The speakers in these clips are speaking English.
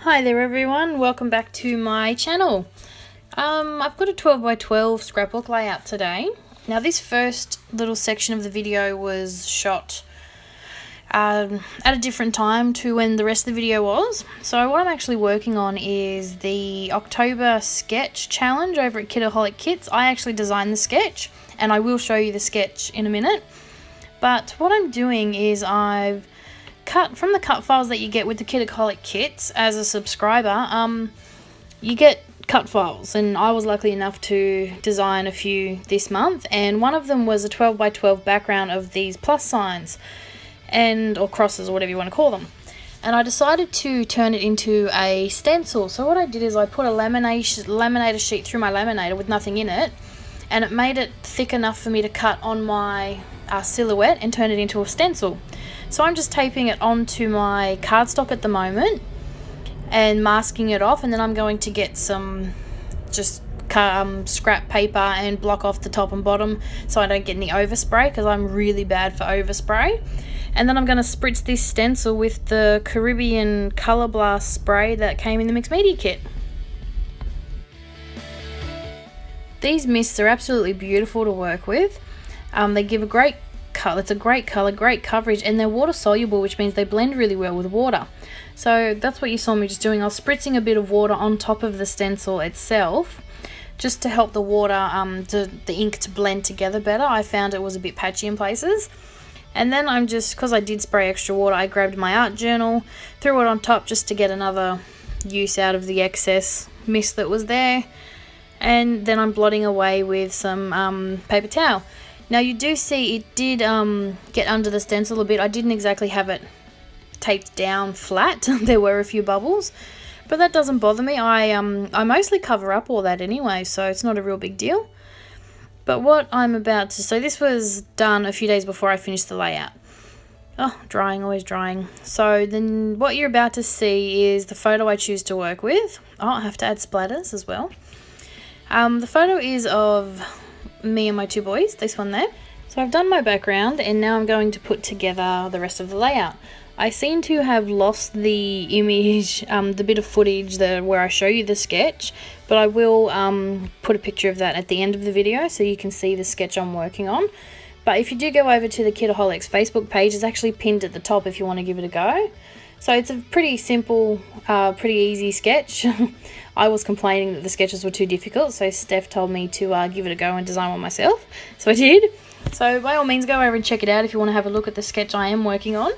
Hi there everyone, welcome back to my channel. I've got a 12 by 12 scrapbook layout today. Now this first little section of the video was shot at a different time to when the rest of the video was. So what I'm actually working on is the October sketch challenge over at Kitaholic Kits. I actually designed the sketch and I will show you the sketch in a minute. But what I'm doing is I've cut from the cut files that you get with the Kitaholic Kits as a subscriber. You get cut files, and I was lucky enough to design a few this month, and one of them was a 12 by 12 background of these plus signs or crosses, or whatever you want to call them. And I decided to turn it into a stencil. So what I did is I put a laminator sheet through my laminator with nothing in it, and it made it thick enough for me to cut on my silhouette and turn it into a stencil. So I'm just taping it onto my cardstock at the moment and masking it off, and then I'm going to get some scrap paper and block off the top and bottom so I don't get any overspray, because I'm really bad for overspray. And then I'm going to spritz this stencil with the Caribbean Colour Blast spray that came in the mixed media kit. These mists are absolutely beautiful to work with. They give a great color. It's a great color, great coverage, and they're water soluble, which means they blend really well with water. So that's what you saw me just doing. I was spritzing a bit of water on top of the stencil itself just to help the water, the ink to blend together better. I found it was a bit patchy in places. And then I'm just, because I did spray extra water, I grabbed my art journal, threw it on top just to get another use out of the excess mist that was there. And then I'm blotting away with some paper towel. Now you do see it did get under the stencil a bit. I didn't exactly have it taped down flat. There were a few bubbles, but that doesn't bother me. I mostly cover up all that anyway, so it's not a real big deal. But what I'm about to, so this was done a few days before I finished the layout. Oh, drying, always drying. So then what you're about to see is the photo I choose to work with. Oh, I have to add splatters as well. The photo is of me and my two boys, this one there. So I've done my background, and now I'm going to put together the rest of the layout. I seem to have lost the image, the bit of footage where I show you the sketch, but I will put a picture of that at the end of the video so you can see the sketch I'm working on. But if you do go over to the Kitaholics Facebook page, it's actually pinned at the top if you want to give it a go. So it's a pretty simple, pretty easy sketch. I was complaining that the sketches were too difficult, so Steph told me to give it a go and design one myself. So I did. So by all means, go over and check it out if you want to have a look at the sketch I am working on.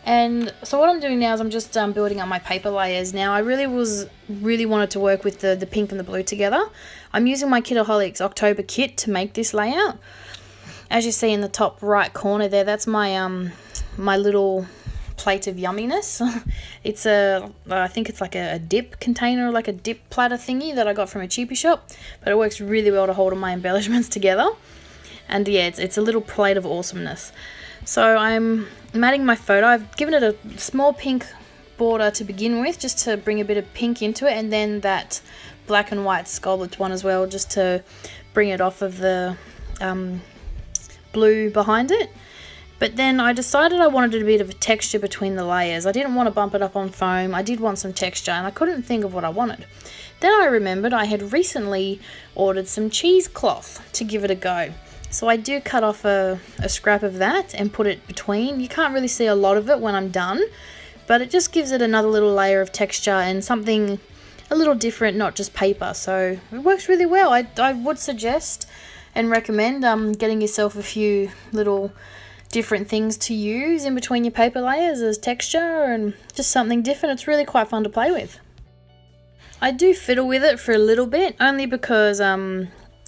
And so what I'm doing now is I'm just building up my paper layers. Now I really wanted to work with the pink and the blue together. I'm using my Kitaholics October kit to make this layout. As you see in the top right corner there, that's my my little plate of yumminess. It's I think it's like a dip container, like a dip platter thingy that I got from a cheapy shop, but it works really well to hold all my embellishments together. And yeah, it's a little plate of awesomeness. So I'm adding my photo. I've given it a small pink border to begin with, just to bring a bit of pink into it, and then that black and white sculpted one as well, just to bring it off of the blue behind it. But then I decided I wanted a bit of a texture between the layers. I didn't want to bump it up on foam. I did want some texture, and I couldn't think of what I wanted. Then I remembered I had recently ordered some cheesecloth to give it a go. So I do cut off a scrap of that and put it between. You can't really see a lot of it when I'm done, but it just gives it another little layer of texture and something a little different, not just paper. So it works really well. I would suggest and recommend getting yourself a few little different things to use in between your paper layers as texture and just something different. It's really quite fun to play with. I do fiddle with it for a little bit, only because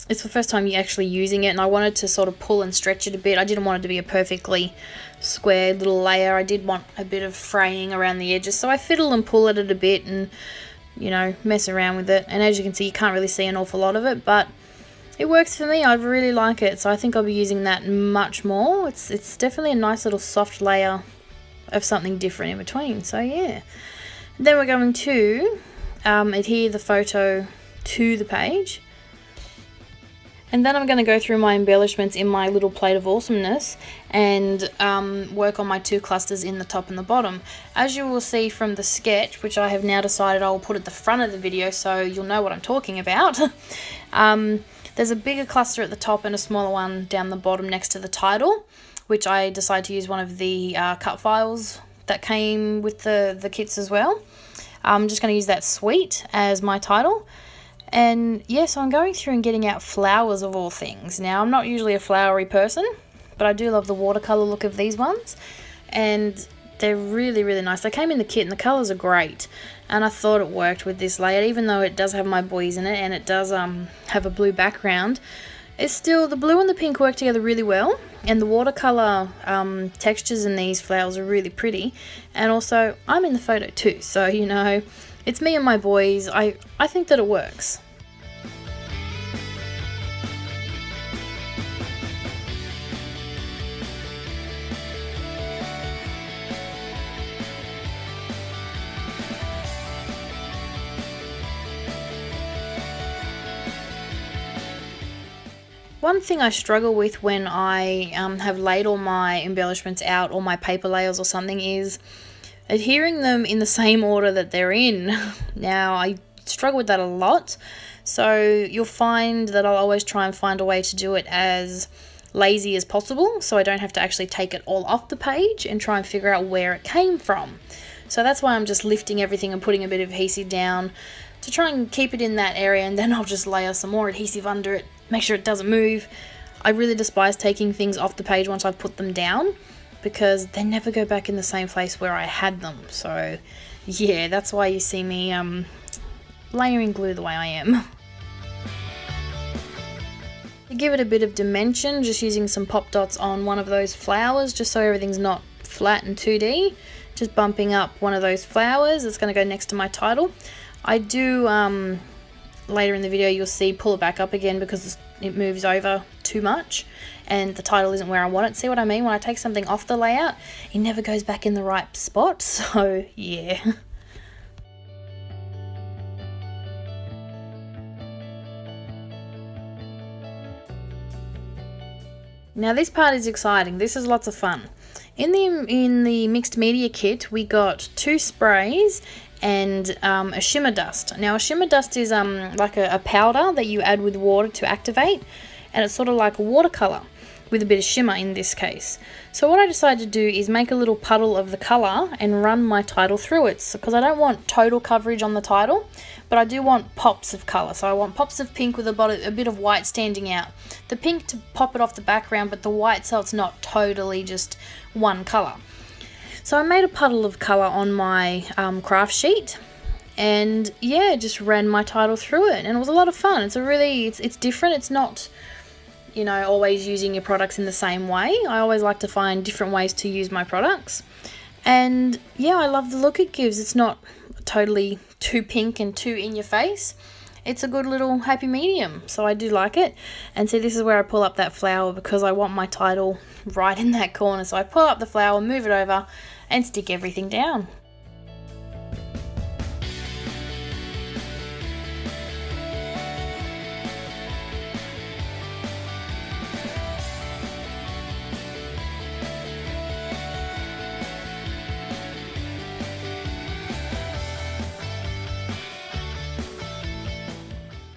it's the first time you're actually using it, and I wanted to sort of pull and stretch it a bit. I didn't want it to be a perfectly square little layer. I did want a bit of fraying around the edges, so I fiddle and pull at it a bit and, you know, mess around with it. And as you can see, you can't really see an awful lot of it, but it works for me. I really like it, so I think I'll be using that much more. It's definitely a nice little soft layer of something different in between, so yeah. Then we're going to adhere the photo to the page. And then I'm going to go through my embellishments in my little plate of awesomeness and work on my 2 clusters in the top and the bottom. As you will see from the sketch, which I have now decided I will put at the front of the video so you'll know what I'm talking about, there's a bigger cluster at the top and a smaller one down the bottom next to the title, which I decided to use one of the cut files that came with the kits as well. I'm just going to use that sweet as my title. And yeah, so I'm going through and getting out flowers of all things. Now, I'm not usually a flowery person, but I do love the watercolor look of these ones. And they're really, really nice. They came in the kit and the colors are great. And I thought it worked with this layout, even though it does have my boys in it and it does have a blue background. It's still, the blue and the pink work together really well. And the watercolor textures in these flowers are really pretty. And also, I'm in the photo too, so you know, it's me and my boys. I think that it works. One thing I struggle with when I have laid all my embellishments out or my paper layers or something is adhering them in the same order that they're in. Now, I struggle with that a lot, so you'll find that I'll always try and find a way to do it as lazy as possible so I don't have to actually take it all off the page and try and figure out where it came from. So that's why I'm just lifting everything and putting a bit of adhesive down to try and keep it in that area, and then I'll just layer some more adhesive under it, make sure it doesn't move. I really despise taking things off the page once I've put them down because they never go back in the same place where I had them. So yeah, that's why you see me layering glue the way I am. To give it a bit of dimension, just using some pop dots on one of those flowers just so everything's not flat and 2D. Just bumping up one of those flowers that's going to go next to my title. I do, later in the video you'll see, pull it back up again because it moves over too much and the title isn't where I want it. See what I mean? When I take something off the layout, it never goes back in the right spot, so yeah. Now this part is exciting. This is lots of fun. In the mixed media kit, we got 2 sprays and a shimmer dust. Now a shimmer dust is like a powder that you add with water to activate, and it's sort of like a watercolor with a bit of shimmer in this case. So what I decided to do is make a little puddle of the color and run my title through it, because I don't want total coverage on the title, but I do want pops of color. So I want pops of pink with a bit of white standing out. The pink to pop it off the background, but the white so it's not totally just one color. So I made a puddle of colour on my craft sheet, and yeah, just ran my title through it, and it was a lot of fun. It's different. It's not, you know, always using your products in the same way. I always like to find different ways to use my products, and yeah, I love the look it gives. It's not totally too pink and too in your face. It's a good little happy medium, so I do like it. And see, this is where I pull up that flower because I want my title right in that corner. So I pull up the flower, move it over, and stick everything down.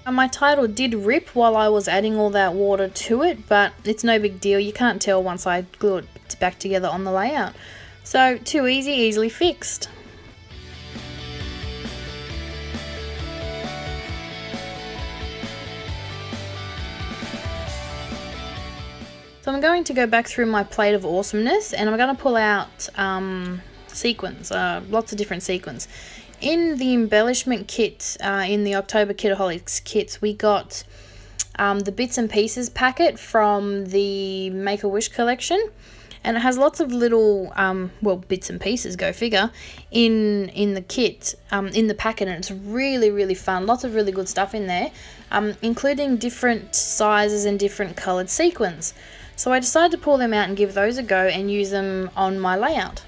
And my title did rip while I was adding all that water to it, but it's no big deal. You can't tell once I glue it back together on the layout. So too easy, easily fixed. So I'm going to go back through my plate of awesomeness, and I'm going to pull out sequins, lots of different sequins. In the embellishment kit, in the October Kitaholic Kits, we got the bits and pieces packet from the Make-A-Wish collection, and it has lots of little, well, bits and pieces, go figure, in the kit, in the packet, and it's really, really fun. Lots of really good stuff in there, including different sizes and different coloured sequins. So I decided to pull them out and give those a go and use them on my layout.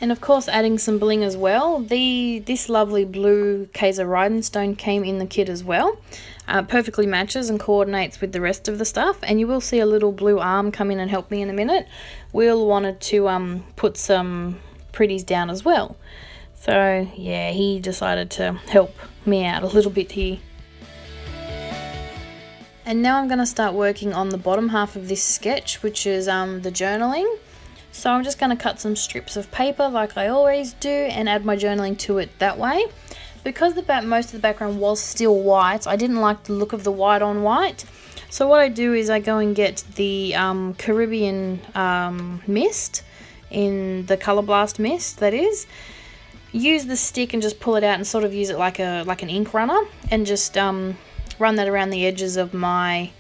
And of course adding some bling as well. This lovely blue Kaiser rhinestone came in the kit as well. Perfectly matches and coordinates with the rest of the stuff, and you will see a little blue arm come in and help me in a minute. Will wanted to put some pretties down as well. So yeah, he decided to help me out a little bit here. And now I'm going to start working on the bottom half of this sketch, which is the journaling. So I'm just going to cut some strips of paper like I always do and add my journaling to it that way. Because most of the background was still white, I didn't like the look of the white on white. So what I do is I go and get the Caribbean mist, in the Color Blast mist that is. Use the stick and just pull it out and sort of use it like an ink runner, and just run that around the edges of my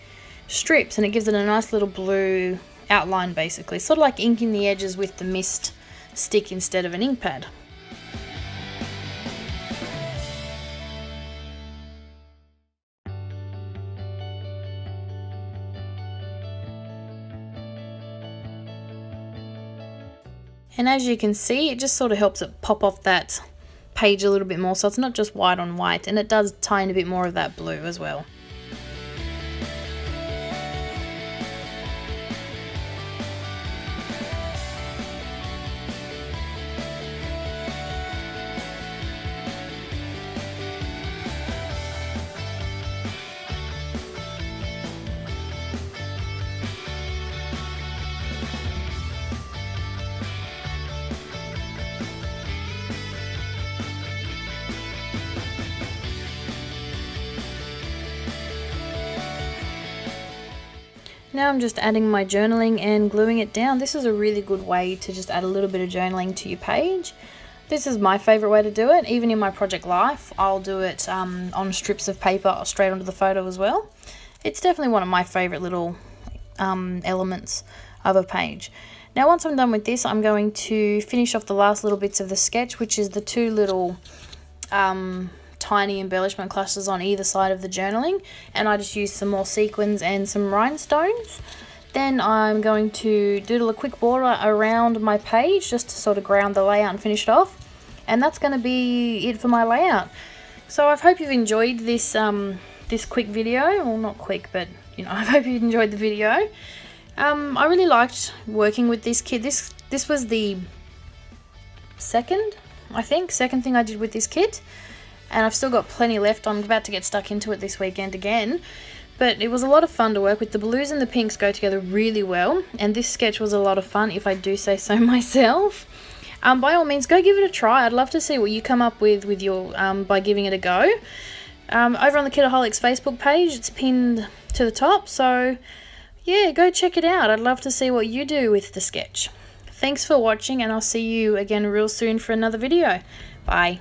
strips, and it gives it a nice little blue outline basically, sort of like inking the edges with the mist stick instead of an ink pad. And as you can see, it just sort of helps it pop off that page a little bit more, so it's not just white on white, and it does tie in a bit more of that blue as well. Now I'm just adding my journaling and gluing it down. This is a really good way to just add a little bit of journaling to your page. This is my favourite way to do it. Even in my project life, I'll do it on strips of paper straight onto the photo as well. It's definitely one of my favourite little elements of a page. Now once I'm done with this, I'm going to finish off the last little bits of the sketch, which is the two little tiny embellishment clusters on either side of the journaling, and I just used some more sequins and some rhinestones. Then I'm going to doodle a quick border around my page just to sort of ground the layout and finish it off, and that's going to be it for my layout. So I hope you've enjoyed this this quick video. Well, not quick, but you know, I hope you enjoyed the video. I really liked working with this kit. This was the second thing I did with this kit, and I've still got plenty left. I'm about to get stuck into it this weekend again, but it was a lot of fun to work with. The blues and the pinks go together really well, and this sketch was a lot of fun, if I do say so myself. By all means, go give it a try. I'd love to see what you come up with your by giving it a go. Over on the Kitaholics Facebook page, it's pinned to the top, so yeah, go check it out. I'd love to see what you do with the sketch. Thanks for watching, and I'll see you again real soon for another video. Bye.